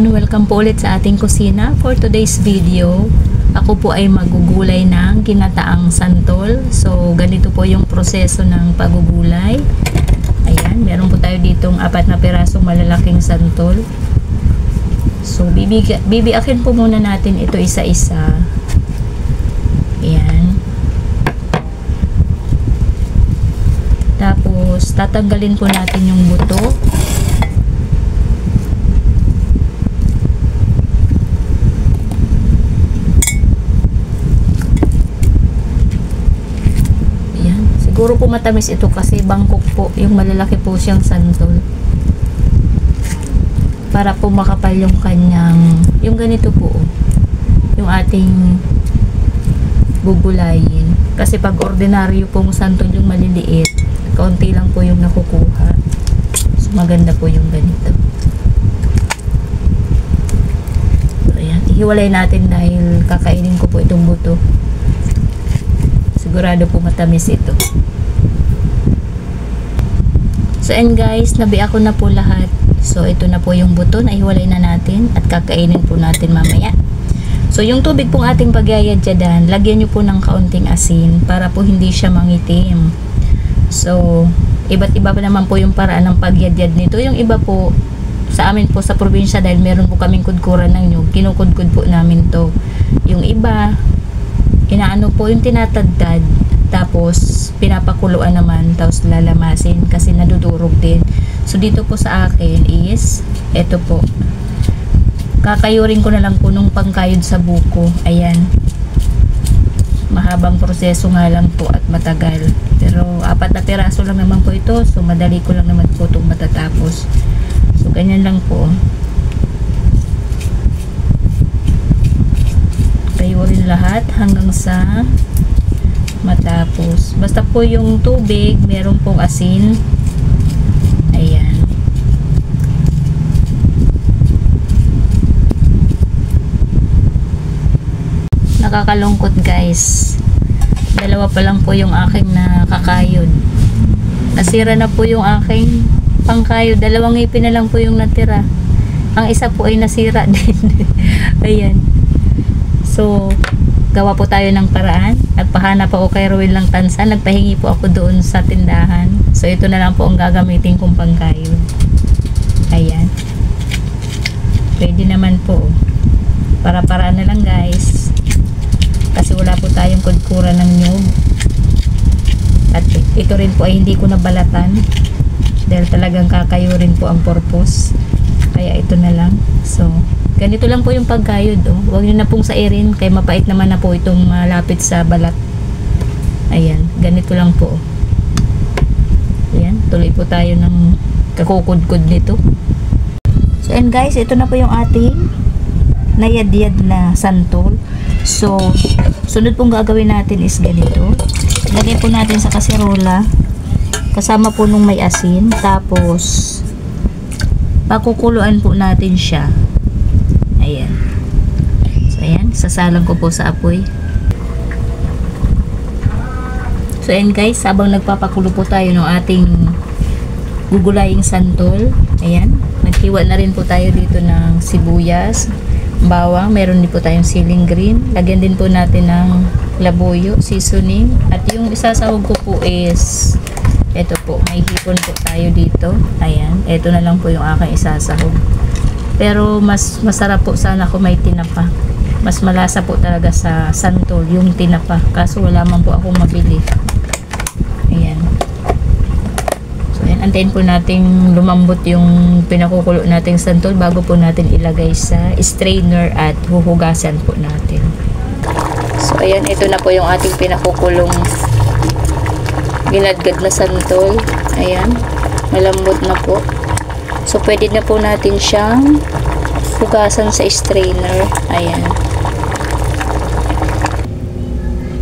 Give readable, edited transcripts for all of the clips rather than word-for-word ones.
everyone! Welcome po ulit sa ating kusina. For today's video, ako po ay magugulay ng ginataang santol. So, ganito po yung proseso ng pagugulay. Ayan, meron po tayo ditong 4 na pirasong malalaking santol. So, bibiakin po muna natin ito isa-isa. Ayan. Tapos, tatanggalin po natin yung buto. Siguro po matamis ito kasi bangkok po, yung malalaki po siyang santol. Para po makapal yung kanyang, yung ganito po, yung ating gugulayin. Kasi pag ordinaryo pong santol yung maliliit, kaunti lang po yung nakukuha. So maganda po yung ganito. So ayan, ihiwalay natin dahil kakainin ko po itong buto. Sigurado po matamis ito. So and guys, nabiak ko na po lahat. So ito na po yung buto, naihiwalay na natin at kakainin po natin mamaya. So yung tubig pong ating pagyayadyadan, lagyan nyo po ng kaunting asin para po hindi siya mangitim. So iba't iba pa naman po yung paraan ng pagyadyad nito. Yung iba po sa amin po sa probinsya, dahil meron po kaming kudkuran ng nyug, kinukudkud po namin to. Yung iba inaano po yung tinatadtad, tapos pinapakuluan naman, tapos lalamasin kasi nadudurog din. So dito po sa akin is eto po, kakayurin ko na lang po nung pangkayod sa buko. Ayan, mahabang proseso nga lang po at matagal, pero 4 na piraso lang naman po ito, so madali ko lang naman po itong matatapos. So ganyan lang po, kayurin lahat hanggang sa matapos. Basta po yung tubig meron pong asin. Ayan. Nakakalungkot guys, 2 pa lang po yung aking nakakayod. Nasira na po yung aking pangkayod. 2 ngipin na lang po yung natira. Ang isa po ay nasira din. Ayan. So gawa po tayo ng paraan. Nagpahanap ako kay Ruel ng tansa, nagpahingi po ako doon sa tindahan. So ito na lang po ang gagamitin kong pangkayod. Ayan, pwede naman po, para-paraan na lang guys, kasi wala po tayong kudkuran ng nyug. At ito rin po ay hindi ko nabalatan dahil talagang kakayurin po ang purpose, kaya ito na lang. So ganito lang po yung pagkayod. Huwag nyo na pong sairin, kaya mapait naman na po itong malapit sa balat. Ayan, ganito lang po. Ayan, tuloy po tayo ng kakukudkud nito. So and guys, ito na po yung ating nayadyad na santol. So sunod pong gagawin natin is ganito. Lagay po natin sa kaserola kasama po nung may asin, tapos pakukuluan po natin siya. Ayan. So ayan, sasalang ko po sa apoy. So ayan guys, habang nagpapakulo po tayo ng ating gugulaying santol, ayan, naghiwa na rin po tayo dito ng sibuyas, bawang, meron din po tayong siling green. Lagyan din po natin ng labuyo, seasoning, at yung isasahog ko po is eto po, may hipon po tayo dito. Ayan, eto na lang po yung aking isasahog. Pero mas masarap po sana kung may tinapa. Mas malasa po talaga sa santol yung tinapa, kaso wala man po akong mabili. Ayan. So ayan, antayin po nating lumambot yung pinakukulo nating santol bago po natin ilagay sa strainer at huhugasan po natin. So ayan, ito na po yung ating pinakukulong ginadgad na santol. Ayan, malambot na po. So pwede na po natin siyang hugasan sa strainer. Ayan.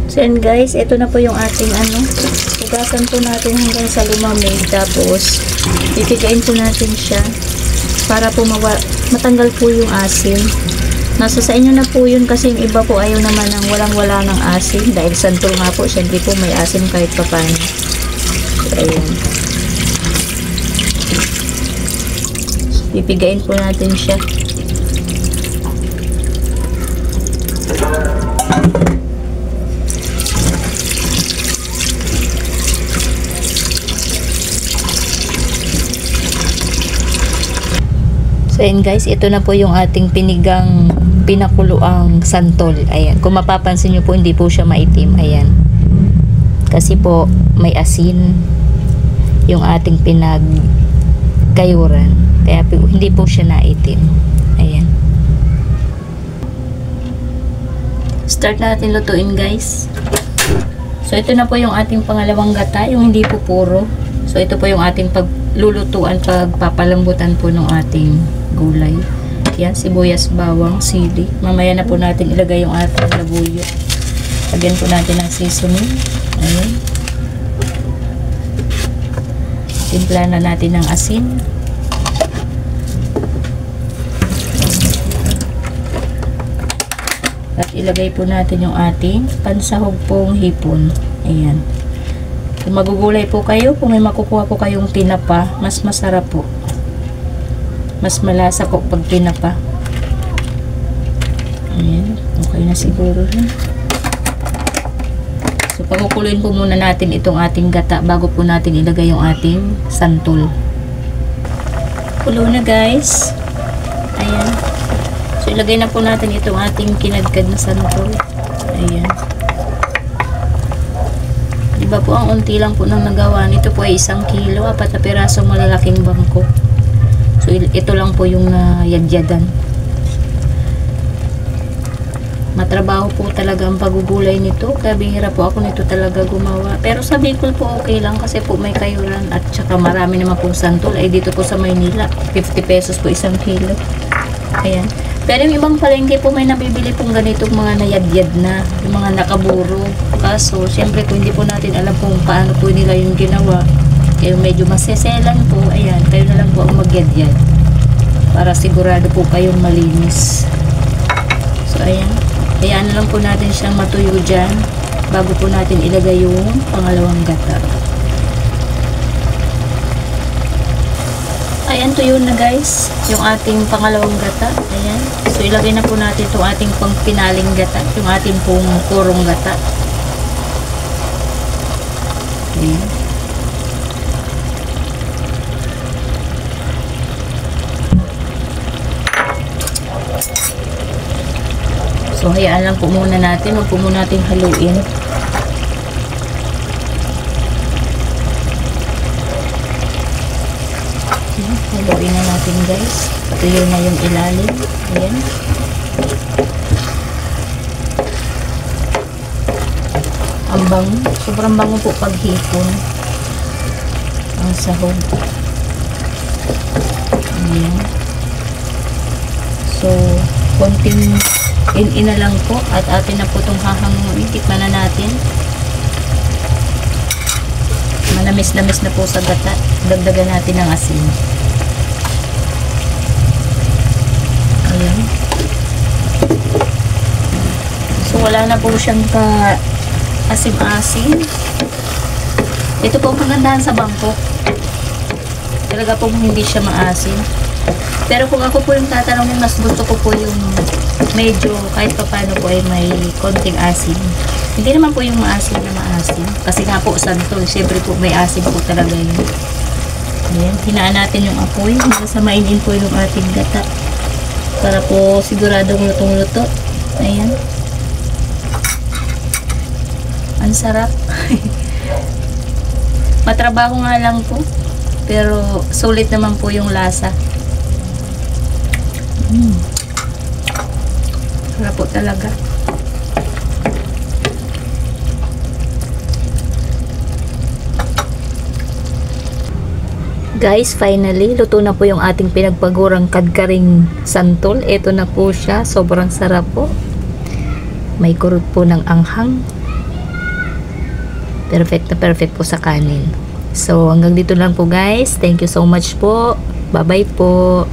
So and guys, ito na po yung ating hugasan po natin hanggang sa lumamig. Tapos ipigain po natin siya para po matanggal po yung asin. Nasa sa inyo na po yun, kasi yung iba po ayaw naman ng walang-wala ng asin. Dahil santol nga po, syempre po may asin kahit papaano. So ayan. Pipigain po natin siya. So ayan guys, ito na po yung ating pinigang pinakuloang santol. Ayan, kung mapapansin nyo po, hindi po siya maitim. Ayan, kasi po may asin yung ating pinagkayuran, kaya hindi po siya naitim. Ayan, start natin lutuin guys. So ito na po yung ating pangalawang gata, yung hindi po puro. So ito po yung ating paglulutuan, pagpapalambutan po ng ating gulay. Yan, sibuyas, bawang, sili. Mamaya na po natin ilagay yung ating labuyo. Lagyan po natin ng seasoning. Ayan. Timpla na natin ng asin. At ilagay po natin yung ating pansahog pong hipon. Ayan. Kung magugulay po kayo, kung may makukuha po kayong tinapa, mas masarap po. Mas malasa po pag tinapa. Ayan. Okay na siguro na. So, pagkukuluin po muna natin itong ating gata bago po natin ilagay yung ating santol. Kulo na guys. Ayan. So, ilagay na po natin itong ating kinagkad na santol. Ayan. Diba po, ang unti lang po nang nagawa nito po ay 1 kilo, 4 na pirasong malalaking bangko. So, ito lang po yung yadyadan. Matrabaho po talaga ang pagugulay nito. Kaya bihira po ako nito talaga gumawa. Pero sa Bicol po okay lang kasi po may kayuran at saka marami naman pong santol. Ay dito po sa Maynila, 50 pesos po 1 kilo. Ayan. Pero yung ibang palengke po may nabibili pong ganitong mga nayadyad na, yung mga nakaburo. Kaso, syempre kung hindi po natin alam kung paano po nila yung ginawa, kaya medyo maseselan po, ayan, kayo na lang po ang magyadyad para sigurado po kayong malinis. So, ayan. Hayaan na lang po natin siyang matuyo dyan bago po natin ilagay yung pangalawang gata. Ayan, tuyo na guys yung ating pangalawang gata. Ayan. So, ilagay na po natin itong ating pang pinaling gata, yung ating pong purong gata. Ayan. So, hayaan lang po muna natin. Huwag po muna natin haluin. Haluin na natin guys. Tuyo na yung ilalim. Ayan. Ang bango. Sobrang bango po pag hipon. Ang sahog. Ayan. So, konting in-ina lang po at atin na po itong hahanguin. Tikman na natin. Manamis-namis na po sa gata. Dagdagan natin ng asin. Ayan. So wala na po siyang asim-asim. Ito po ang kagandahan sa bangkok. Talaga po hindi siya maasim. Pero kung ako po yung tatanungin, mas gusto ko po yung medyo kahit pa paano po ay may konting asin. Hindi naman po yung maasim na maasim. Kasi nga po santol, syempre po may asim po talaga yun. Ayan, hinaan natin yung apoy. Sasamainin po yung ating gata. Para po siguradong lutong-luto. Ayan. Ang sarap. Matrabaho nga lang po. Pero sulit naman po yung lasa. Sarap po talaga. Guys, finally, luto na po yung ating pinagpagurang kadkaring santol. Ito na po siya. Sobrang sarap po. May kurot po ng anghang. Perfect na perfect po sa kanin. So, hanggang dito lang po guys. Thank you so much po. Bye-bye po.